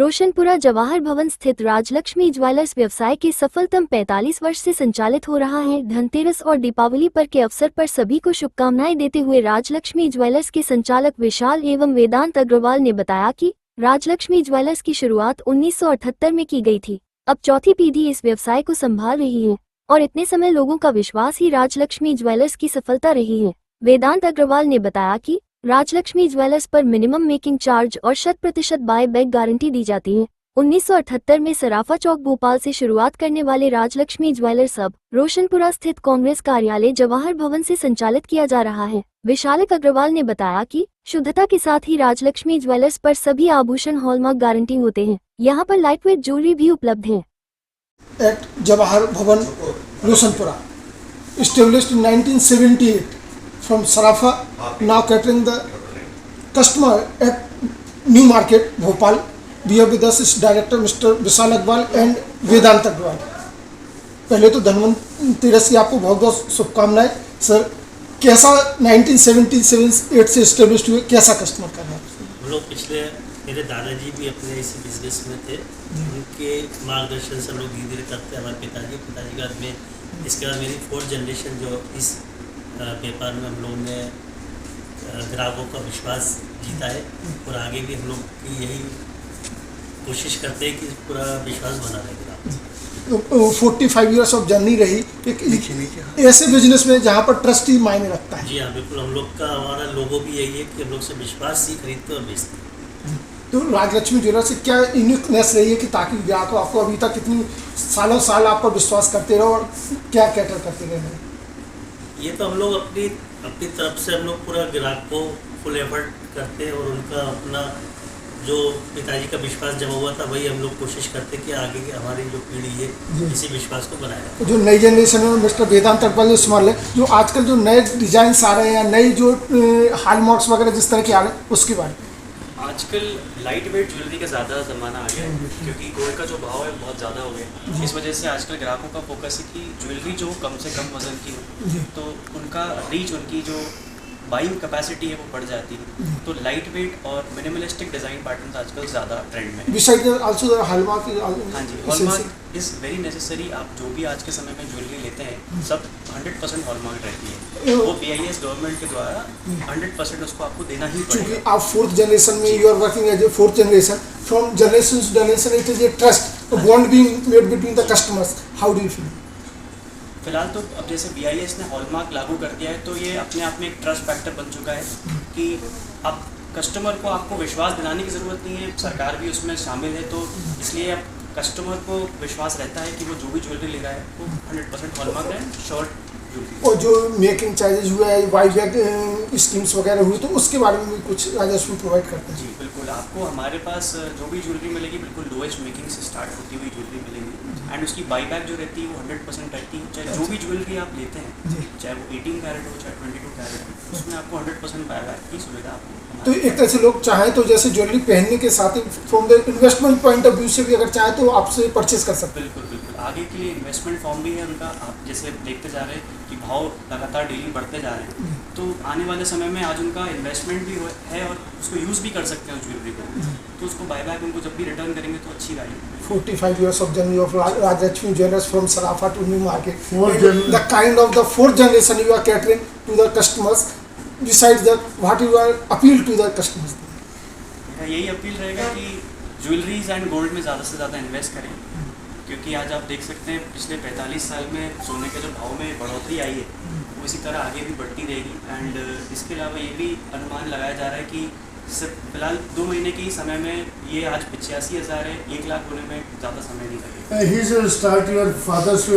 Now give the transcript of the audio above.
रोशनपुरा जवाहर भवन स्थित राजलक्ष्मी ज्वेलर्स व्यवसाय के सफलतम 45 वर्ष से संचालित हो रहा है। धनतेरस और दीपावली पर के अवसर पर सभी को शुभकामनाएं देते हुए राजलक्ष्मी ज्वेलर्स के संचालक विशाल एवं वेदांत अग्रवाल ने बताया कि राजलक्ष्मी ज्वेलर्स की शुरुआत 1978 में की गई थी। अब चौथी पीढ़ी इस व्यवसाय को संभाल रही है और इतने समय लोगों का विश्वास ही राजलक्ष्मी ज्वेलर्स की सफलता रही है। वेदांत अग्रवाल ने बताया कि राजलक्ष्मी ज्वेलर्स पर मिनिमम मेकिंग चार्ज और 100% बाय बैक गारंटी दी जाती है। 1978 में सराफा चौक भोपाल से शुरुआत करने वाले राजलक्ष्मी ज्वेलर्स अब रोशनपुरा स्थित कांग्रेस कार्यालय जवाहर भवन से संचालित किया जा रहा है। विशाल अग्रवाल ने बताया कि शुद्धता के साथ ही राजलक्ष्मी ज्वेलर्स पर सभी आभूषण हॉलमार्क गारंटी होते हैं। यहाँ पर लाइटवेट ज्वेलरी भी उपलब्ध है। एट जवाहर भवन Roshanpura established in 1978 from Sarafa, now catering the customer at New Market, Bhopal. We have with us is Director Mr. Vishal Agrawal and Vedant Agrawal. पहले तो धनवंतरस की आपको बहुत बहुत शुभकामनाएं सर। कैसा 1978 से इस्टेब्लिश हुए, कैसा कस्टमर कर रहे हैं? हम लोग पिछले मेरे दादाजी भी अपने इसी बिजनेस में थे, उनके मार्गदर्शन से लोग धीरे धीरे करते हैं। हमारे पिताजी के बाद में इसके बाद मेरी 4th जनरेशन जो इस व्यापार में हम लोगों ने ग्राहकों का विश्वास जीता है और आगे भी हम लोग की यही कोशिश करते हैं कि पूरा विश्वास बना रहे। 45 ईयर्स ऑफ जर्नी रही एक ऐसे बिजनेस में जहाँ पर ट्रस्ट ही मायने रखता है। जी हाँ, बिल्कुल। हम लोग का हमारा लोगो भी यही है कि हम लोग से विश्वास ही खरीदते और बेचते। तो राजलक्ष्मी ज्वेलर्स से क्या यूनिकनेस रही है कि ताकि ग्राहक आपको अभी तक इतनी सालों साल आप पर विश्वास करते रहो और क्या कैटर करते रहे? ये तो हम लोग अपनी तरफ से हम लोग पूरा ग्राहक को फुल एफर्ट करते हैं और उनका अपना जो पिताजी का विश्वास जमा हुआ था वही हम लोग कोशिश करते हैं कि आगे की हमारी जो पीढ़ी है इसी विश्वास को बनाए रखें। जो नई जनरेशन में मिस्टर वेदांत अग्रवाल ने संभाल है, जो आजकल जो नए डिजाइन आ रहे हैं या नई जो हॉलमार्क्स वगैरह जिस तरह के आ रहे हैं उसके बारे में। आजकल लाइट वेट ज्वेलरी का ज़्यादा ज़माना आ गया है क्योंकि गोल्ड का जो भाव है बहुत ज़्यादा हो गया। इस वजह से आजकल ग्राहकों का फोकस है कि ज्वेलरी जो कम से कम वजन की हो, तो उनका रीच, उनकी जो बाइंग कैपेसिटी है वो बढ़ जाती है। तो लाइट वेट और मिनिमलिस्टिक डिज़ाइन पैटर्न्स आजकल ज़्यादा ट्रेंड में है। Beside also hallmark. हाँ जी, हॉलमार्क इज़ वेरी नेसेसरी। आप जो भी आज के समय में ज्वेलरी लेते हैं सब 100% हॉलमार्क रहती है। वो BIS गवर्नमेंट के द्वारा 100% उसको आपको देना ही पड़ेगा। क्योंकि आप 4th जनरेशन में you are working as a 4th generation, from generation to generation it is a trust bond being made between the customers. How do you feel? फिलहाल तो अब जैसे BIS ने हॉलमार्क लागू कर दिया है तो ये अपने आप में एक ट्रस्ट फैक्टर बन चुका है कि अब कस्टमर को आपको विश्वास दिलाने की ज़रूरत नहीं है, सरकार भी उसमें शामिल है। तो इसलिए अब कस्टमर को विश्वास रहता है कि वो जो भी ज्वेलरी ले रहा है वो 100% हॉलमार्क है, शॉर्ट ज्वेलरी। और जो मेकिंग चार्जेज हुए हैं, वाई बैग स्कीम्स वगैरह हुई, तो उसके बारे में भी कुछ राजस्व प्रोवाइड करते हैं? जी बिल्कुल, आपको हमारे पास जो भी ज्वेलरी मिलेगी बिल्कुल लोएस्ट मेकिंग से स्टार्ट होती हुई ज्वेलरी मिलेगी एंड उसकी बाई बैक जो रहती है वो 100% रहती है। चाहे जो भी ज्वेलरी आप लेते हैं, चाहे वो 18 कैरेट हो चाहे 22 कैरेट हो, उसमें आपको 100% बाई बैक की सुविधा आपको। तो एक तरह से लोग चाहें तो जैसे ज्वेलरी पहनने के साथ ही from the investment point of view से भी अगर चाहे तो आपसे परचेज कर सकते हैं। बिल्कुल बिल्कुल, आगे के लिए इन्वेस्टमेंट फॉर्म भी है उनका। आप जैसे देखते जा रहे हैं कि भाव लगातार डेली बढ़ते जा रहे हैं, तो आने वाले समय में आज उनका इन्वेस्टमेंट भी है और उसको यूज़ भी कर सकते हैं उस ज्वेलरी को, तो उसको बाय बैक उनको जब भी रिटर्न करेंगे तो अच्छी value. 45 years of journey of Rajlakshmi Jewellers from Sarafa to New Market. The kind of the 4th generation you are catering to the customers. Besides that, what you are appeal to the customers? मेरा यही appeal रहेगा कि jewelleries and gold में ज़्यादा से ज़्यादा invest करें, क्योंकि आज आप देख सकते हैं पिछले 45 साल में सोने के जो भाव में बढ़ोतरी आई है वो इसी तरह आगे भी बढ़ती रहेगी। एंड इसके अलावा ये भी अनुमान लगाया जा रहा है कि सिर्फ फिलहाल 2 महीने के ही समय में ये आज 85,000 है, 1 लाख होने में ज़्यादा समय नहीं लगेगा। He should start your father's